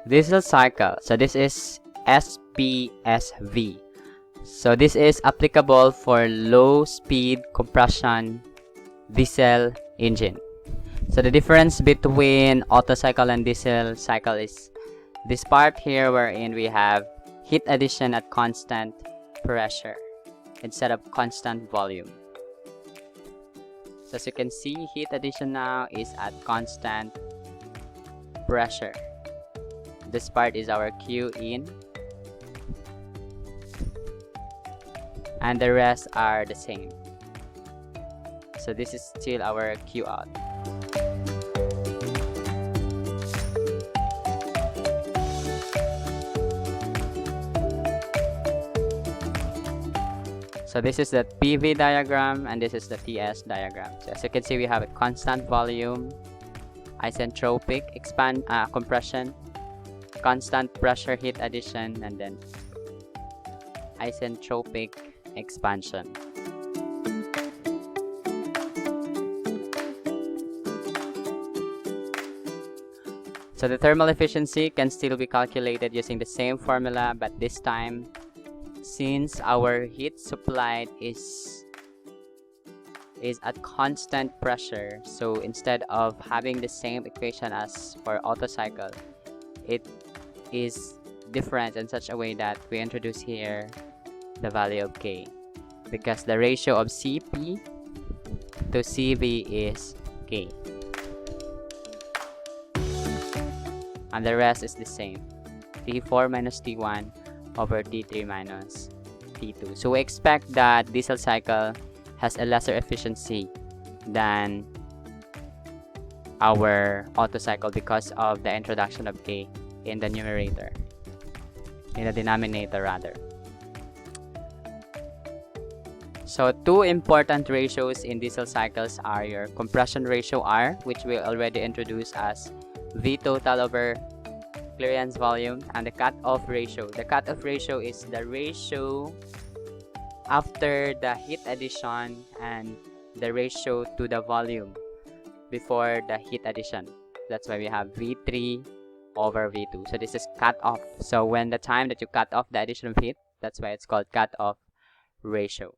Diesel cycle. So this is SPSV. So this is applicable for low speed compression diesel engine. So the difference between Otto cycle and diesel cycle is this part here wherein we have heat addition at constant pressure instead of constant volume. So as you can see, heat addition now is at constant pressure. This part is our Q in, and the rest are the same. So this is still our Q out. So this is the PV diagram and this is the TS diagram. So as you can see, we have a constant volume, isentropic compression, constant pressure heat addition, and then isentropic expansion. So the thermal efficiency can still be calculated using the same formula, but this time, since our heat supplied is at constant pressure, so instead of having the same equation as for Otto cycle, it is different in such a way that we introduce here the value of K, because the ratio of Cp to Cv is K, and the rest is the same, T4 minus T1 over T3 minus T2. So we expect that diesel cycle has a lesser efficiency than our Otto cycle because of the introduction of K in the numerator, in the denominator rather. So two important ratios in diesel cycles are your compression ratio R, which we already introduced as V total over clearance volume, and the cutoff ratio. The cutoff ratio is the ratio after the heat addition and the ratio to the volume before the heat addition. That's why we have V3 over V2. So this is cutoff. So when the time that you cut off the addition of heat, that's why it's called cutoff ratio.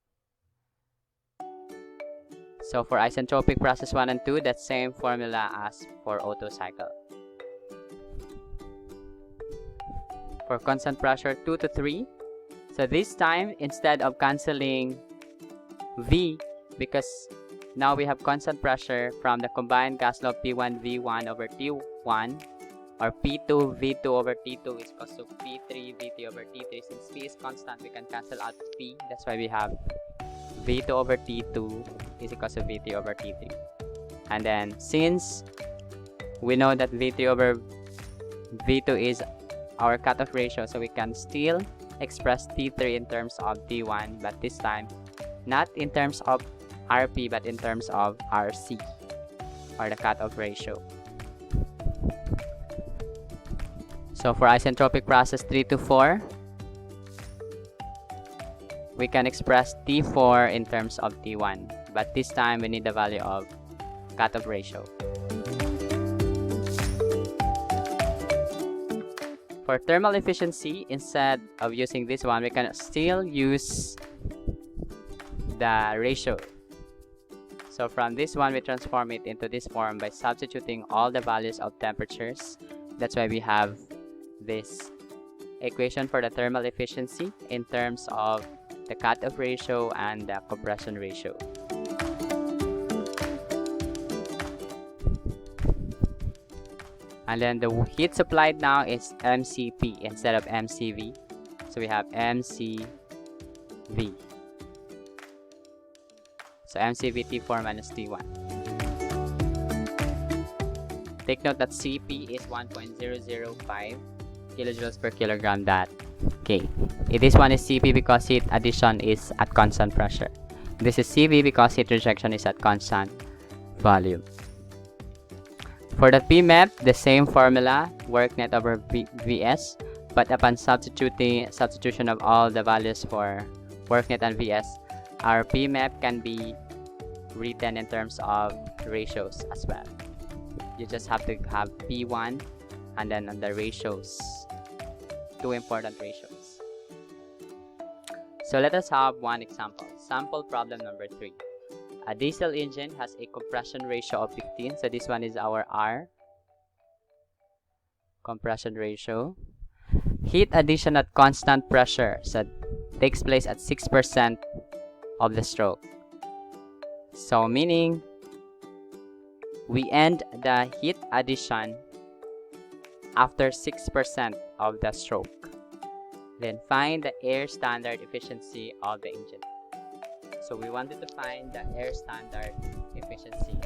So for isentropic process 1 and 2, that same formula as for Otto cycle. For constant pressure 2 to 3, so this time instead of cancelling V, because now we have constant pressure from the combined gas law P1 V1 over T1, or P2 V2 over T2 is equal to P3 VT over T3. Since P is constant, we can cancel out P. That's why we have V2 over T2 is equal to VT over T3. And then since we know that V3 over V2 is our cutoff ratio, so we can still express T3 in terms of T1, but this time not in terms of RP but in terms of RC, or the cutoff ratio. So for isentropic process 3 to 4, we can express T4 in terms of T1, but this time we need the value of cutoff ratio. For thermal efficiency, instead of using this one, we can still use the ratio. So from this one, we transform it into this form by substituting all the values of temperatures. That's why we have this equation for the thermal efficiency in terms of the cutoff ratio and the compression ratio. And then the heat supplied now is MCP instead of MCV. So we have MCV. So MCV T4 minus T1. Take note that CP is 1.005 kilojoules per kilogram that K. This one is CP because heat addition is at constant pressure. This is CV because heat rejection is at constant volume. For the PMEP, the same formula, work net over VS, but upon substitution of all the values for work net and VS, our PMEP can be written in terms of ratios as well. You just have to have P1 and then on the ratios, two important ratios. So let us have one example. Sample problem number 3. A diesel engine has a compression ratio of 15. So this one is our R, compression ratio. Heat addition at constant pressure, so takes place at 6% of the stroke. So meaning we end the heat addition after 6% of the stroke. Then find the air standard efficiency of the engine. So we wanted to find the air standard efficiency.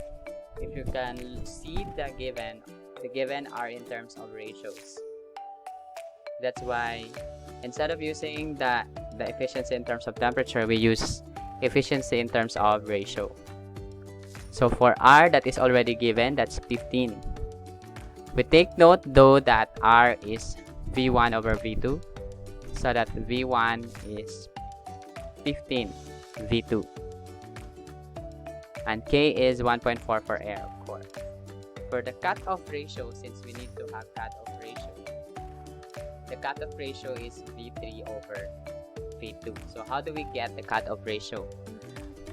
If you can see the given are in terms of ratios. That's why instead of using the efficiency in terms of temperature, we use efficiency in terms of ratio. So for R, that is already given, that's 15. We take note though that R is V1 over V2, so that V1 is 15 V2, and K is 1.4 for air, of course. For the cutoff ratio, since we need to have cutoff ratio, the cutoff ratio is V3 over V2. So how do we get the cutoff ratio?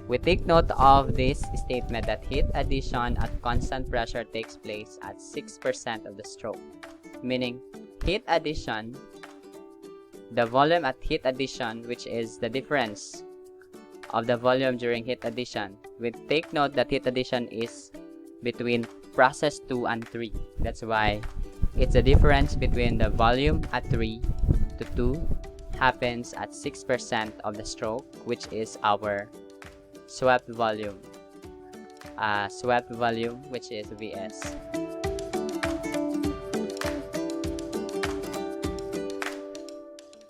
We take note of this statement that heat addition at constant pressure takes place at 6% of the stroke, meaning heat addition, the volume at heat addition, which is the difference of the volume during heat addition. We take note that heat addition is between process 2 and 3. That's why it's a difference between the volume at 3 to 2 happens at 6% of the stroke, which is our swept volume. Swept volume, which is Vs.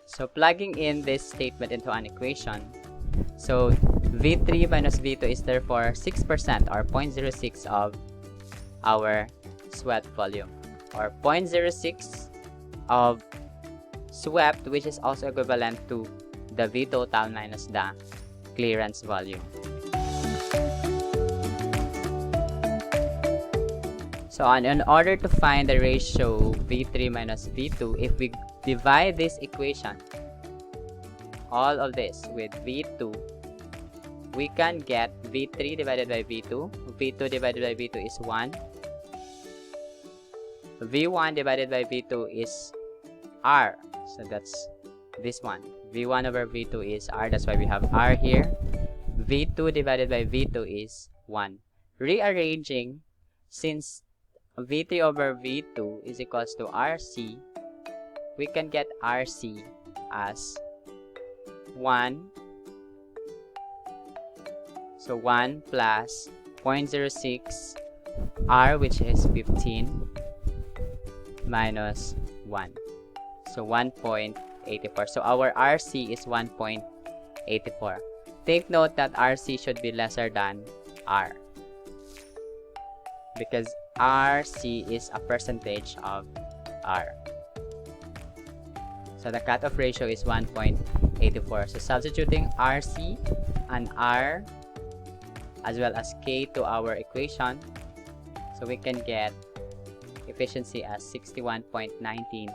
So plugging in this statement into an equation, so V3 minus V2 is therefore 6% or 0.06 of our swept volume, or 0.06 of swept, which is also equivalent to the V total minus the clearance volume. So in order to find the ratio V3 minus V2, if we divide this equation, all of this with V2, we can get V3 divided by V2. V2 divided by V2 is 1. V1 divided by V2 is R. So that's this one. V1 over V2 is R. That's why we have R here. V2 divided by V2 is 1. Rearranging, since V3 over V2 is equals to RC, we can get RC as 1. So 1 plus 0.06 R, which is 15, minus 1. So 1.84. So our RC is 1.84. Take note that RC should be lesser than R, because RC is a percentage of R. So the cutoff ratio is 1.84. So substituting RC and R as well as K to our equation, so we can get efficiency as 61.19%.